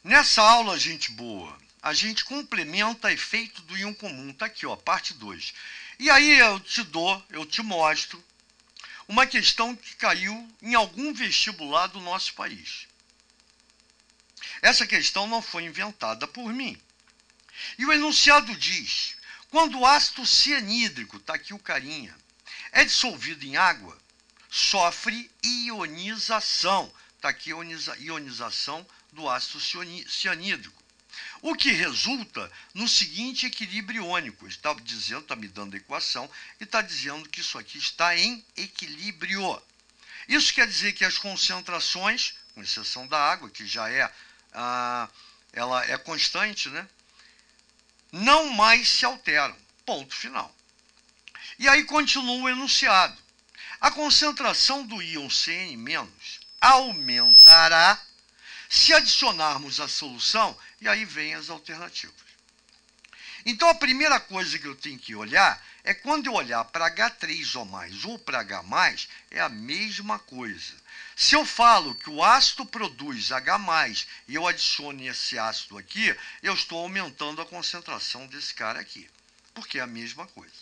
Nessa aula, gente boa, a gente complementa efeito do íon comum. Tá aqui, ó, parte 2. E aí eu te mostro uma questão que caiu em algum vestibular do nosso país. Essa questão não foi inventada por mim. E o enunciado diz: quando o ácido cianídrico, tá aqui o carinha, é dissolvido em água, sofre ionização. Tá aqui a ionização do ácido cianídrico. O que resulta no seguinte equilíbrio iônico. Está dizendo, está me dando a equação e está dizendo que isso aqui está em equilíbrio. Isso quer dizer que as concentrações, com exceção da água, que já ela é constante, né? Não mais se alteram. Ponto final. E aí continua o enunciado. A concentração do íon Cn- aumentará se adicionarmos a solução, e aí vem as alternativas. Então a primeira coisa que eu tenho que olhar é quando eu olhar para H3O+, ou para H+, é a mesma coisa. Se eu falo que o ácido produz H+, e eu adiciono esse ácido aqui, eu estou aumentando a concentração desse cara aqui, porque é a mesma coisa.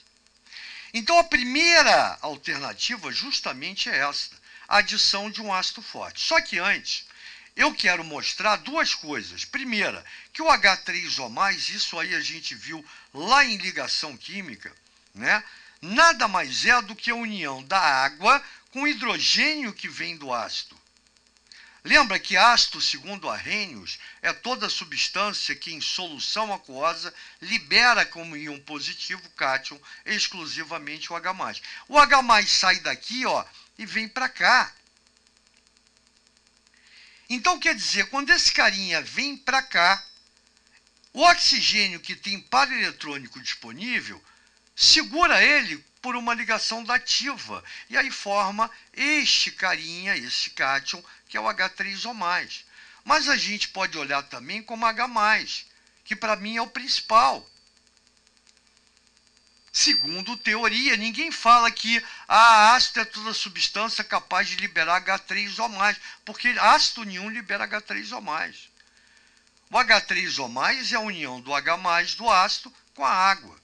Então a primeira alternativa justamente é essa, a adição de um ácido forte. Só que antes, eu quero mostrar duas coisas. Primeira, que o H3O+, isso aí a gente viu lá em ligação química, né? Nada mais é do que a união da água com o hidrogênio que vem do ácido. Lembra que ácido, segundo Arrhenius, é toda substância que em solução aquosa libera como íon positivo cátion exclusivamente o H+. O H+ sai daqui, ó, e vem para cá. Então quer dizer, quando esse carinha vem para cá, o oxigênio que tem par eletrônico disponível segura ele por uma ligação dativa e aí forma este carinha, esse cátion, que é o H3O+. Mas a gente pode olhar também como H+, que para mim é o principal. Segundo teoria, ninguém fala que ácido é toda substância capaz de liberar H3O+, porque ácido nenhum libera H3O+. O H3O+, é a união do H+, do ácido, com a água.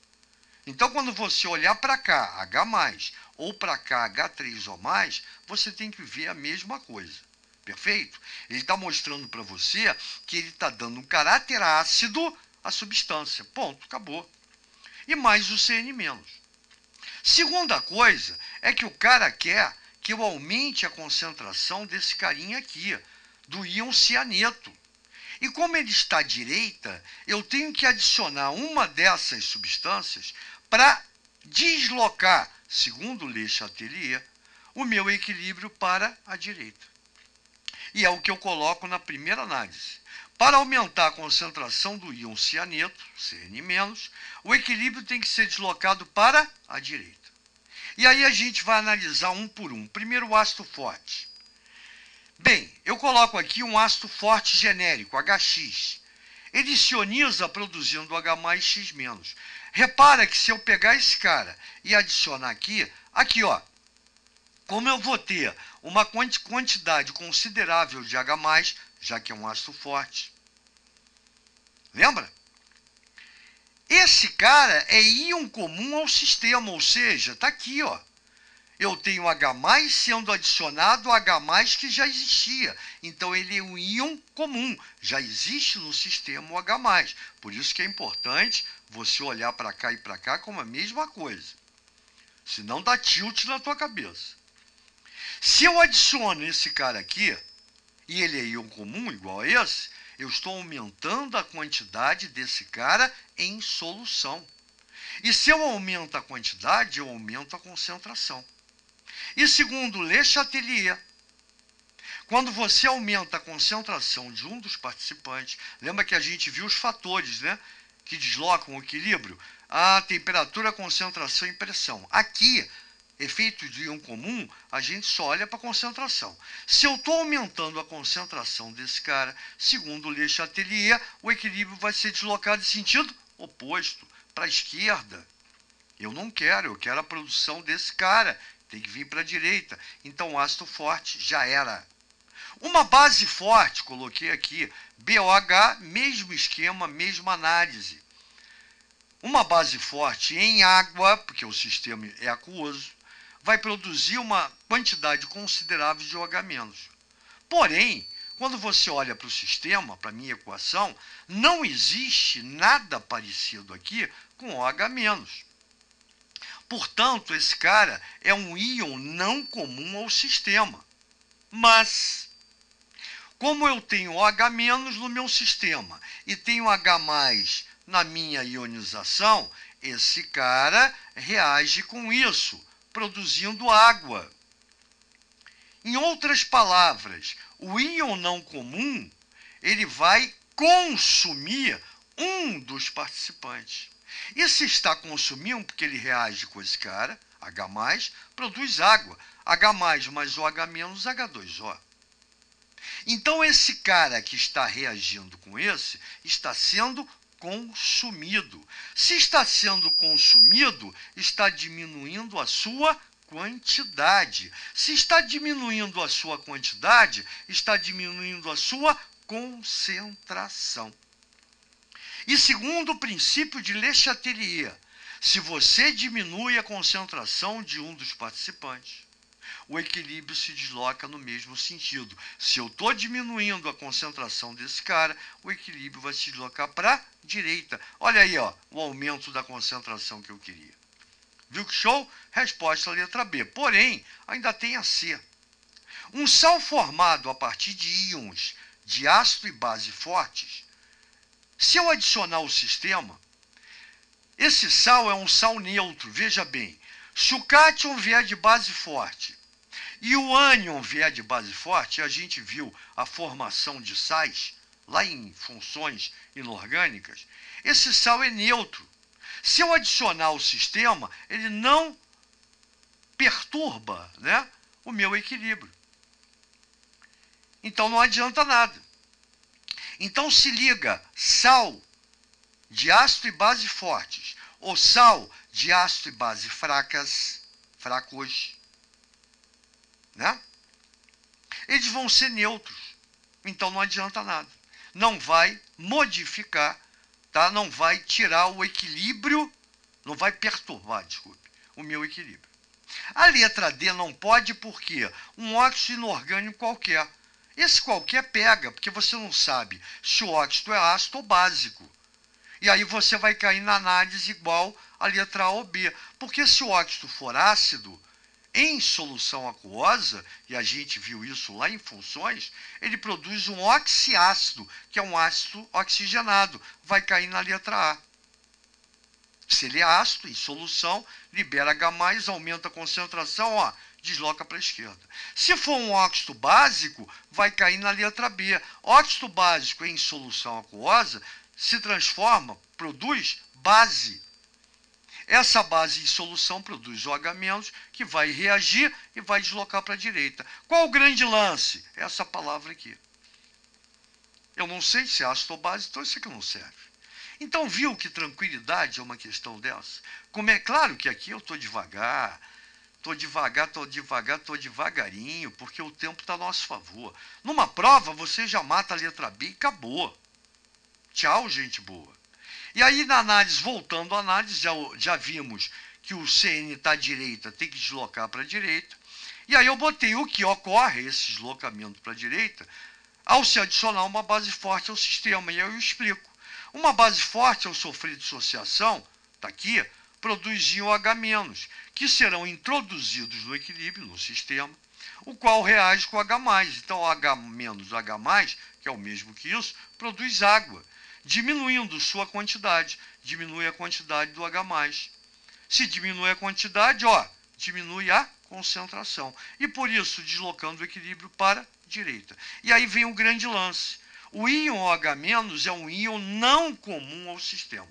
Então, quando você olhar para cá, H+, ou para cá, H3O+, você tem que ver a mesma coisa. Perfeito? Ele está mostrando para você que ele está dando um caráter ácido à substância. Ponto, acabou. E mais o Cn-. Segunda coisa é que o cara quer que eu aumente a concentração desse carinha aqui, do íon cianeto. E como ele está à direita, eu tenho que adicionar uma dessas substâncias para deslocar, segundo Le Chatelier, o meu equilíbrio para a direita. E é o que eu coloco na primeira análise. Para aumentar a concentração do íon cianeto, Cn-, o equilíbrio tem que ser deslocado para a direita. E aí a gente vai analisar um por um. Primeiro, o ácido forte. Bem, eu coloco aqui um ácido forte genérico, HX. Ele se ioniza produzindo H+X-. Repara que se eu pegar esse cara e adicionar aqui, ó, como eu vou ter uma quantidade considerável de H+, já que é um ácido forte. Lembra? Esse cara é íon comum ao sistema, ou seja, está aqui, ó. Eu tenho H+ sendo adicionado a H+ que já existia. Então, ele é um íon comum. Já existe no sistema o H+. Por isso que é importante você olhar para cá e para cá como a mesma coisa. Senão dá tilt na tua cabeça. Se eu adiciono esse cara aqui, e ele é íon comum igual a esse, eu estou aumentando a quantidade desse cara em solução. E se eu aumento a quantidade, eu aumento a concentração. E segundo Le Chatelier, quando você aumenta a concentração de um dos participantes, lembra que a gente viu os fatores, né, que deslocam o equilíbrio? A temperatura, a concentração e pressão. Aqui, efeito de íon comum, a gente só olha para a concentração. Se eu estou aumentando a concentração desse cara, segundo Le Chatelier, o equilíbrio vai ser deslocado em sentido oposto, para a esquerda. Eu não quero, eu quero a produção desse cara. Tem que vir para a direita. Então, o ácido forte já era. Uma base forte, coloquei aqui, BOH, mesmo esquema, mesma análise. Uma base forte em água, porque o sistema é aquoso, vai produzir uma quantidade considerável de OH-. Porém, quando você olha para o sistema, para a minha equação, não existe nada parecido aqui com OH-. Portanto, esse cara é um íon não comum ao sistema. Mas, como eu tenho OH- no meu sistema e tenho H+ na minha ionização, esse cara reage com isso, produzindo água. Em outras palavras, o íon não comum, ele vai consumir um dos participantes. E se está consumindo, porque ele reage com esse cara, H+, produz água. H+ mais OH-, H2O. Então, esse cara que está reagindo com esse, está sendo consumido. Se está sendo consumido, está diminuindo a sua quantidade. Se está diminuindo a sua quantidade, está diminuindo a sua concentração. E segundo o princípio de Le Chatelier, se você diminui a concentração de um dos participantes, o equilíbrio se desloca no mesmo sentido. Se eu estou diminuindo a concentração desse cara, o equilíbrio vai se deslocar para a direita. Olha aí, ó, o aumento da concentração que eu queria. Viu que show? Resposta à letra B. Porém, ainda tem a C. Um sal formado a partir de íons de ácido e base fortes, se eu adicionar o sistema, esse sal é um sal neutro, veja bem. Se o cátion vier de base forte e o ânion vier de base forte, a gente viu a formação de sais lá em funções inorgânicas, esse sal é neutro. Se eu adicionar o sistema, ele não perturba, né, o meu equilíbrio. Então não adianta nada. Então se liga, sal de ácido e base fortes, ou sal de ácido e base fracos, né? Eles vão ser neutros. Então não adianta nada. Não vai modificar, tá? Não vai tirar o equilíbrio, não vai perturbar, desculpe, o meu equilíbrio. A letra D não pode porque um óxido inorgânico qualquer. Esse qualquer pega, porque você não sabe se o óxido é ácido ou básico. E aí você vai cair na análise igual a letra A ou B. Porque se o óxido for ácido, em solução aquosa, e a gente viu isso lá em funções, ele produz um oxiácido, que é um ácido oxigenado. Vai cair na letra A. Se ele é ácido, em solução, libera H+, aumenta a concentração, ó, desloca para a esquerda. Se for um óxido básico, vai cair na letra B. Óxido básico em solução aquosa se transforma, produz base. Essa base em solução produz OH-, que vai reagir e vai deslocar para a direita. Qual o grande lance? Essa palavra aqui. Eu não sei se é ácido ou base, então isso aqui não serve. Então, viu que tranquilidade é uma questão dessa? Como é claro que aqui eu estou devagar, devagarinho, porque o tempo está a nosso favor. Numa prova, você já mata a letra B e acabou. Tchau, gente boa. E aí, na análise, voltando à análise, já vimos que o CN está à direita, tem que deslocar para a direita. E aí eu botei o que ocorre, esse deslocamento para a direita, ao se adicionar uma base forte ao sistema. E aí eu explico. Uma base forte, ao sofrer dissociação, está aqui, produz OH-, que serão introduzidos no equilíbrio, no sistema, o qual reage com H+. Então, OH- H+, que é o mesmo que isso, produz água, diminuindo sua quantidade, diminui a quantidade do H+. Se diminui a quantidade, ó, diminui a concentração. E por isso, deslocando o equilíbrio para a direita. E aí vem o grande lance. O íon OH- é um íon não comum ao sistema.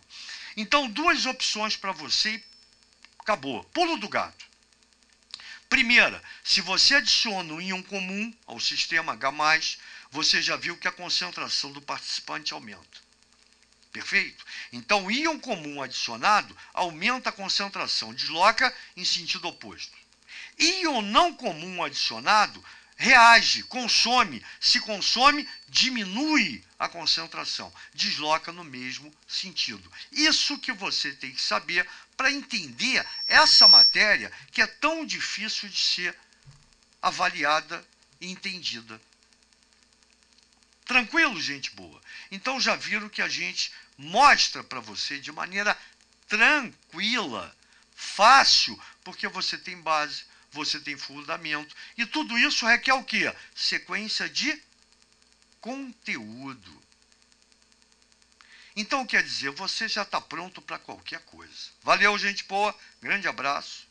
Então, duas opções para você e acabou. Pulo do gato. Primeira, se você adiciona um íon comum ao sistema H+, você já viu que a concentração do participante aumenta. Perfeito? Então, o íon comum adicionado aumenta a concentração, desloca em sentido oposto. Íon não comum adicionado reage, consome. Se consome, diminui a concentração, desloca no mesmo sentido. Isso que você tem que saber para entender essa matéria que é tão difícil de ser avaliada e entendida. Tranquilo, gente boa? Então já viram que a gente mostra para você de maneira tranquila, fácil, porque você tem base, você tem fundamento. E tudo isso requer o quê? Sequência de conteúdo. Então, quer dizer, você já está pronto para qualquer coisa. Valeu, gente boa. Grande abraço.